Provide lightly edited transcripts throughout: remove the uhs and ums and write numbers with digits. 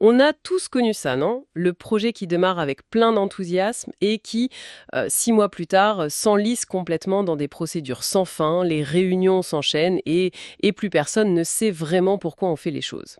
On a tous connu ça, non? Le projet qui démarre avec plein d'enthousiasme et qui, 6 mois plus tard, s'enlise complètement dans des procédures sans fin, les réunions s'enchaînent et plus personne ne sait vraiment pourquoi on fait les choses.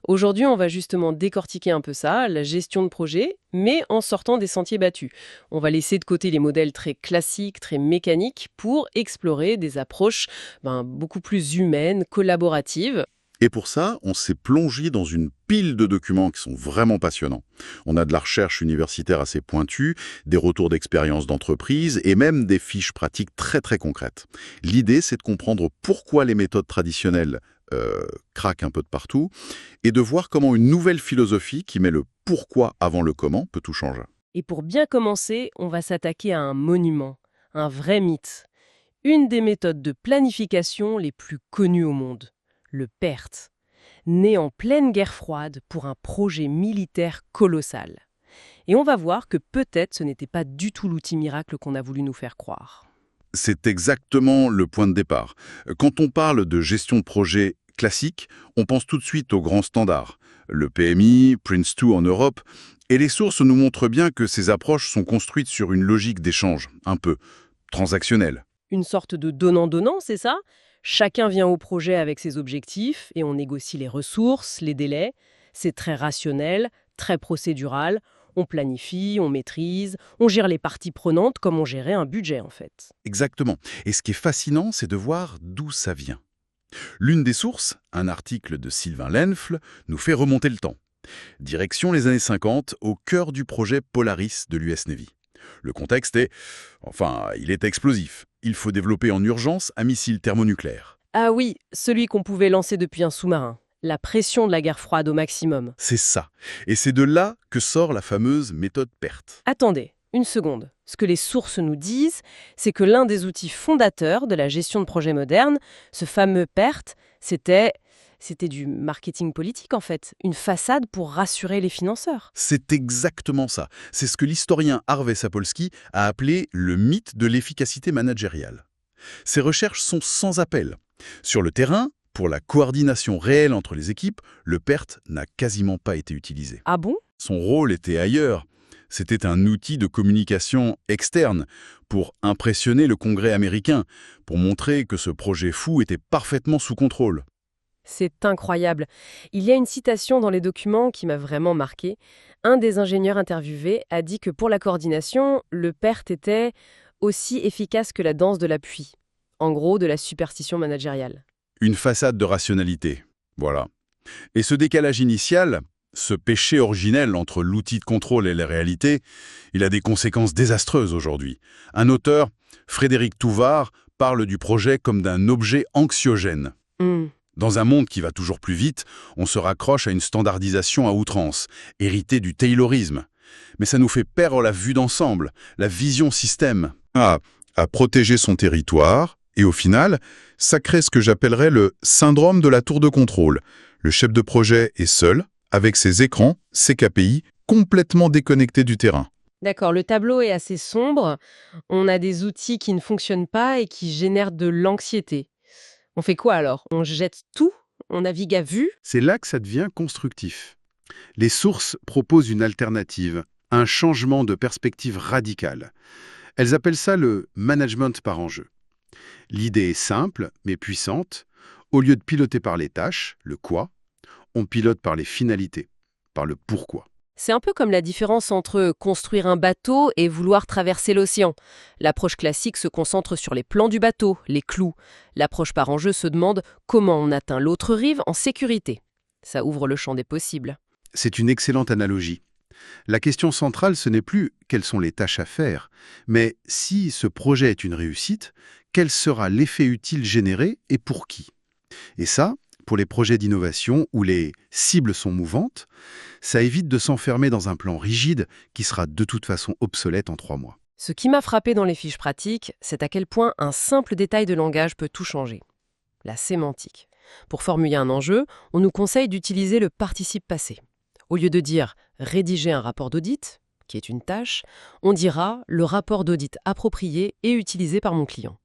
Aujourd'hui, on va justement décortiquer un peu ça, la gestion de projet, mais en sortant des sentiers battus. On va laisser de côté les modèles très classiques, très mécaniques, pour explorer des approches beaucoup plus humaines, collaboratives. Et pour ça, on s'est plongé dans une pile de documents qui sont vraiment passionnants. On a de la recherche universitaire assez pointue, des retours d'expérience d'entreprise et même des fiches pratiques très très concrètes. L'idée, c'est de comprendre pourquoi les méthodes traditionnelles craquent un peu de partout et de voir comment une nouvelle philosophie qui met le pourquoi avant le comment peut tout changer. Et pour bien commencer, on va s'attaquer à un monument, un vrai mythe. Une des méthodes de planification les plus connues au monde, le PERT, né en pleine guerre froide pour un projet militaire colossal. Et on va voir que peut-être ce n'était pas du tout l'outil miracle qu'on a voulu nous faire croire. C'est exactement le point de départ. Quand on parle de gestion de projet classique, on pense tout de suite aux grands standards. Le PMI, Prince2 en Europe, et les sources nous montrent bien que ces approches sont construites sur une logique d'échange, un peu transactionnelle. Une sorte de donnant-donnant, c'est ça? Chacun vient au projet avec ses objectifs et on négocie les ressources, les délais. C'est très rationnel, très procédural. On planifie, on maîtrise, on gère les parties prenantes comme on gérait un budget en fait. Exactement. Et ce qui est fascinant, c'est de voir d'où ça vient. L'une des sources, un article de Sylvain Lenfle, nous fait remonter le temps. Direction les années 50, au cœur du projet Polaris de l'US Navy. Le contexte est, il est explosif. Il faut développer en urgence un missile thermonucléaire. Ah oui, celui qu'on pouvait lancer depuis un sous-marin. La pression de la guerre froide au maximum. C'est ça. Et c'est de là que sort la fameuse méthode PERT. Attendez, une seconde. Ce que les sources nous disent, c'est que l'un des outils fondateurs de la gestion de projets modernes, ce fameux PERT, c'était du marketing politique en fait, une façade pour rassurer les financeurs. C'est exactement ça. C'est ce que l'historien Harvey Sapolsky a appelé le mythe de l'efficacité managériale. Ces recherches sont sans appel. Sur le terrain, pour la coordination réelle entre les équipes, le PERT n'a quasiment pas été utilisé. Ah bon? Son rôle était ailleurs. C'était un outil de communication externe pour impressionner le Congrès américain, pour montrer que ce projet fou était parfaitement sous contrôle. C'est incroyable. Il y a une citation dans les documents qui m'a vraiment marqué. Un des ingénieurs interviewés a dit que pour la coordination, le PERT était aussi efficace que la danse de la pluie. En gros, de la superstition managériale. Une façade de rationalité. Voilà. Et ce décalage initial, ce péché originel entre l'outil de contrôle et la réalité, il a des conséquences désastreuses aujourd'hui. Un auteur, Frédéric Touvard, parle du projet comme d'un objet anxiogène. Hmm. Dans un monde qui va toujours plus vite, on se raccroche à une standardisation à outrance, héritée du taylorisme. Mais ça nous fait perdre la vue d'ensemble, la vision système. À protéger son territoire, et au final, ça crée ce que j'appellerais le syndrome de la tour de contrôle. Le chef de projet est seul, avec ses écrans, ses KPI, complètement déconnectés du terrain. D'accord, le tableau est assez sombre. On a des outils qui ne fonctionnent pas et qui génèrent de l'anxiété. On fait quoi alors? On jette tout? On navigue à vue? C'est là que ça devient constructif. Les sources proposent une alternative, un changement de perspective radical. Elles appellent ça le management par enjeu. L'idée est simple, mais puissante. Au lieu de piloter par les tâches, le quoi, on pilote par les finalités, par le pourquoi. C'est un peu comme la différence entre construire un bateau et vouloir traverser l'océan. L'approche classique se concentre sur les plans du bateau, les clous. L'approche par enjeu se demande comment on atteint l'autre rive en sécurité. Ça ouvre le champ des possibles. C'est une excellente analogie. La question centrale, ce n'est plus quelles sont les tâches à faire, mais si ce projet est une réussite, quel sera l'effet utile généré et pour qui? Et ça, pour les projets d'innovation où les cibles sont mouvantes, ça évite de s'enfermer dans un plan rigide qui sera de toute façon obsolète en 3 mois. Ce qui m'a frappé dans les fiches pratiques, c'est à quel point un simple détail de langage peut tout changer. La sémantique. Pour formuler un enjeu, on nous conseille d'utiliser le participe passé. Au lieu de dire « rédiger un rapport d'audit », qui est une tâche, on dira « le rapport d'audit approprié et utilisé par mon client ».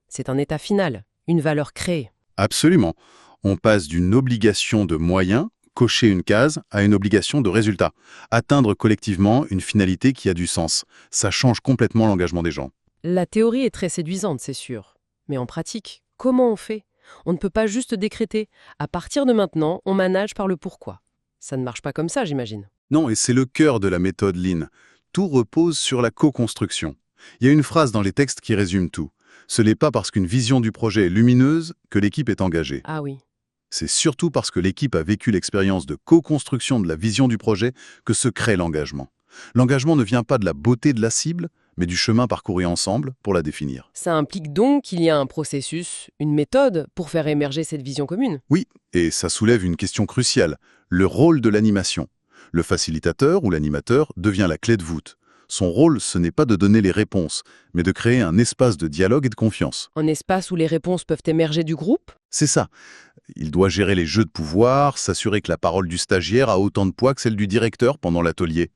C'est un état final, une valeur créée. Absolument. On passe d'une obligation de moyens, cocher une case à une obligation de résultat. Atteindre collectivement une finalité qui a du sens. Ça change complètement l'engagement des gens. La théorie est très séduisante, c'est sûr. Mais en pratique, comment on fait? On ne peut pas juste décréter. À partir de maintenant, on manage par le pourquoi. Ça ne marche pas comme ça, j'imagine. Non, et c'est le cœur de la méthode Lean. Tout repose sur la co-construction. Il y a une phrase dans les textes qui résume tout. Ce n'est pas parce qu'une vision du projet est lumineuse que l'équipe est engagée. Ah oui. C'est surtout parce que l'équipe a vécu l'expérience de co-construction de la vision du projet que se crée l'engagement. L'engagement ne vient pas de la beauté de la cible, mais du chemin parcouru ensemble pour la définir. Ça implique donc qu'il y a un processus, une méthode pour faire émerger cette vision commune. Oui, et ça soulève une question cruciale, le rôle de l'animation. Le facilitateur ou l'animateur devient la clé de voûte. Son rôle, ce n'est pas de donner les réponses, mais de créer un espace de dialogue et de confiance. Un espace où les réponses peuvent émerger du groupe? C'est ça. Il doit gérer les jeux de pouvoir, s'assurer que la parole du stagiaire a autant de poids que celle du directeur pendant l'atelier.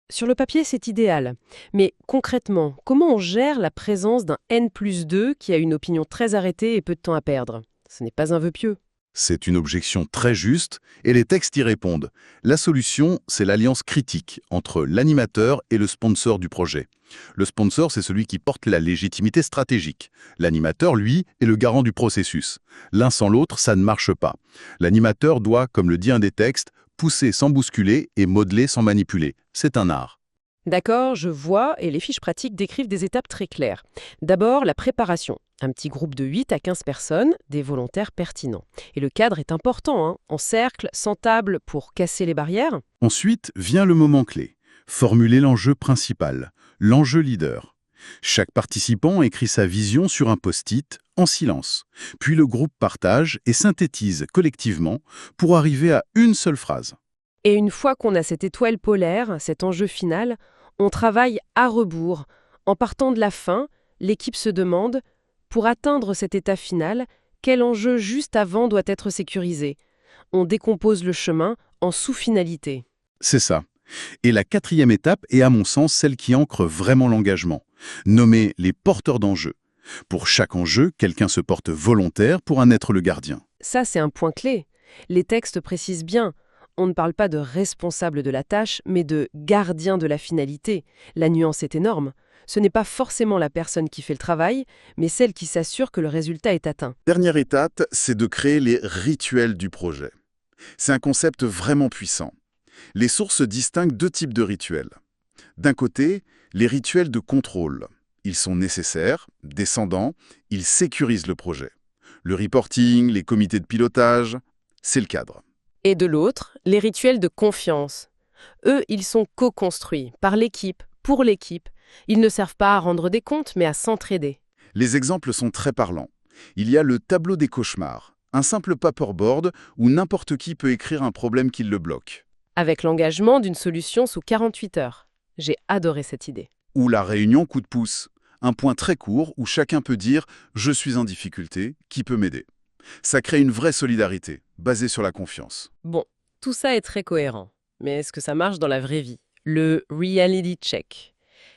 Sur le papier, c'est idéal. Mais concrètement, comment on gère la présence d'un N+2 qui a une opinion très arrêtée et peu de temps à perdre? Ce n'est pas un vœu pieux. C'est une objection très juste, et les textes y répondent. La solution, c'est l'alliance critique entre l'animateur et le sponsor du projet. Le sponsor, c'est celui qui porte la légitimité stratégique. L'animateur, lui, est le garant du processus. L'un sans l'autre, ça ne marche pas. L'animateur doit, comme le dit un des textes, pousser sans bousculer et modeler sans manipuler. C'est un art. D'accord, je vois, et les fiches pratiques décrivent des étapes très claires. D'abord, la préparation. Un petit groupe de 8 à 15 personnes, des volontaires pertinents. Et le cadre est important, hein, en cercle, sans table pour casser les barrières. Ensuite vient le moment clé. Formuler l'enjeu principal, l'enjeu leader. Chaque participant écrit sa vision sur un post-it, en silence. Puis le groupe partage et synthétise collectivement pour arriver à une seule phrase. Et une fois qu'on a cette étoile polaire, cet enjeu final, on travaille à rebours. En partant de la fin, l'équipe se demande, pour atteindre cet état final, quel enjeu juste avant doit être sécurisé? On décompose le chemin en sous-finalités. C'est ça. Et la quatrième étape est à mon sens celle qui ancre vraiment l'engagement. Nommer les porteurs d'enjeux. Pour chaque enjeu, quelqu'un se porte volontaire pour en être le gardien. Ça, c'est un point clé. Les textes précisent bien. On ne parle pas de responsable de la tâche, mais de gardien de la finalité. La nuance est énorme. Ce n'est pas forcément la personne qui fait le travail, mais celle qui s'assure que le résultat est atteint. Dernière étape, c'est de créer les rituels du projet. C'est un concept vraiment puissant. Les sources distinguent deux types de rituels. D'un côté, les rituels de contrôle. Ils sont nécessaires, descendants, ils sécurisent le projet. Le reporting, les comités de pilotage, c'est le cadre. Et de l'autre, les rituels de confiance. Eux, ils sont co-construits par l'équipe, pour l'équipe. Ils ne servent pas à rendre des comptes, mais à s'entraider. Les exemples sont très parlants. Il y a le tableau des cauchemars, un simple paperboard où n'importe qui peut écrire un problème qui le bloque. Avec l'engagement d'une solution sous 48 heures. J'ai adoré cette idée. Ou la réunion coup de pouce, un point très court où chacun peut dire « je suis en difficulté, qui peut m'aider ?» Ça crée une vraie solidarité, basée sur la confiance. Bon, tout ça est très cohérent. Mais est-ce que ça marche dans la vraie vie? Le reality check.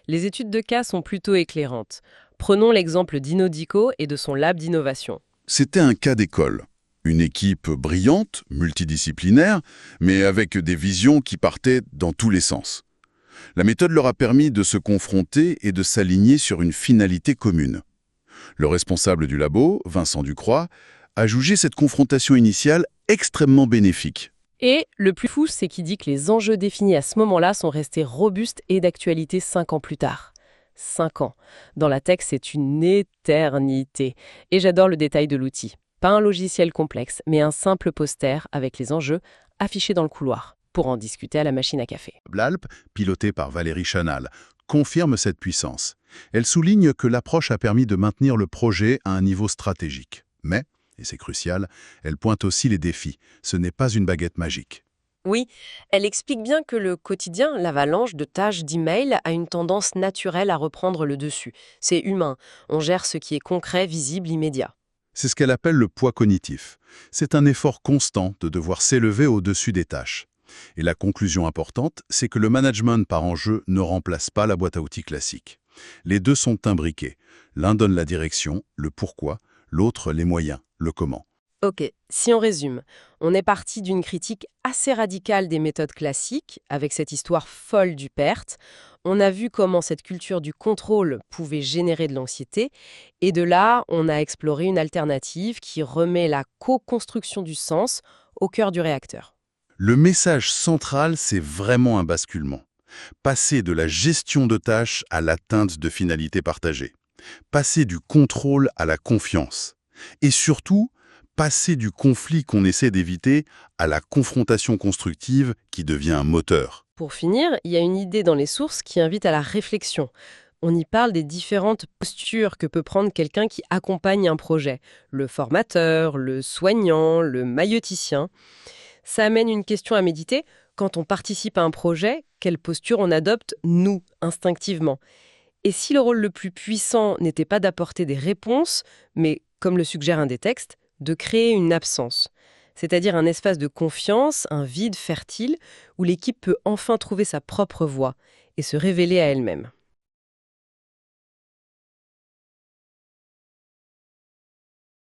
Les études de cas sont plutôt éclairantes. Prenons l'exemple d'Inodico et de son lab d'innovation. C'était un cas d'école. Une équipe brillante, multidisciplinaire, mais avec des visions qui partaient dans tous les sens. La méthode leur a permis de se confronter et de s'aligner sur une finalité commune. Le responsable du labo, Vincent Ducroix, a jugé cette confrontation initiale extrêmement bénéfique. Et le plus fou, c'est qu'il dit que les enjeux définis à ce moment-là sont restés robustes et d'actualité 5 ans plus tard. 5 ans. Dans la tech, c'est une éternité. Et j'adore le détail de l'outil. Pas un logiciel complexe, mais un simple poster avec les enjeux affichés dans le couloir, pour en discuter à la machine à café. Blalp, pilotée par Valérie Chanal, confirme cette puissance. Elle souligne que l'approche a permis de maintenir le projet à un niveau stratégique. Mais, et c'est crucial, elle pointe aussi les défis. Ce n'est pas une baguette magique. Oui, elle explique bien que le quotidien, l'avalanche de tâches d'email, a une tendance naturelle à reprendre le dessus. C'est humain. On gère ce qui est concret, visible, immédiat. C'est ce qu'elle appelle le poids cognitif. C'est un effort constant de devoir s'élever au-dessus des tâches. Et la conclusion importante, c'est que le management par enjeu ne remplace pas la boîte à outils classique. Les deux sont imbriqués. L'un donne la direction, le pourquoi, l'autre les moyens, le comment. Ok, si on résume, on est parti d'une critique assez radicale des méthodes classiques, avec cette histoire folle du PERT. On a vu comment cette culture du contrôle pouvait générer de l'anxiété, et de là, on a exploré une alternative qui remet la co-construction du sens au cœur du réacteur. Le message central, c'est vraiment un basculement. Passer de la gestion de tâches à l'atteinte de finalités partagées. Passer du contrôle à la confiance. Et surtout, passer du conflit qu'on essaie d'éviter à la confrontation constructive qui devient un moteur. Pour finir, il y a une idée dans les sources qui invite à la réflexion. On y parle des différentes postures que peut prendre quelqu'un qui accompagne un projet. Le formateur, le soignant, le maïeuticien. Ça amène une question à méditer. Quand on participe à un projet, quelle posture on adopte, nous, instinctivement? Et si le rôle le plus puissant n'était pas d'apporter des réponses, mais, comme le suggère un des textes, de créer une absence, c'est-à-dire un espace de confiance, un vide fertile, où l'équipe peut enfin trouver sa propre voie et se révéler à elle-même.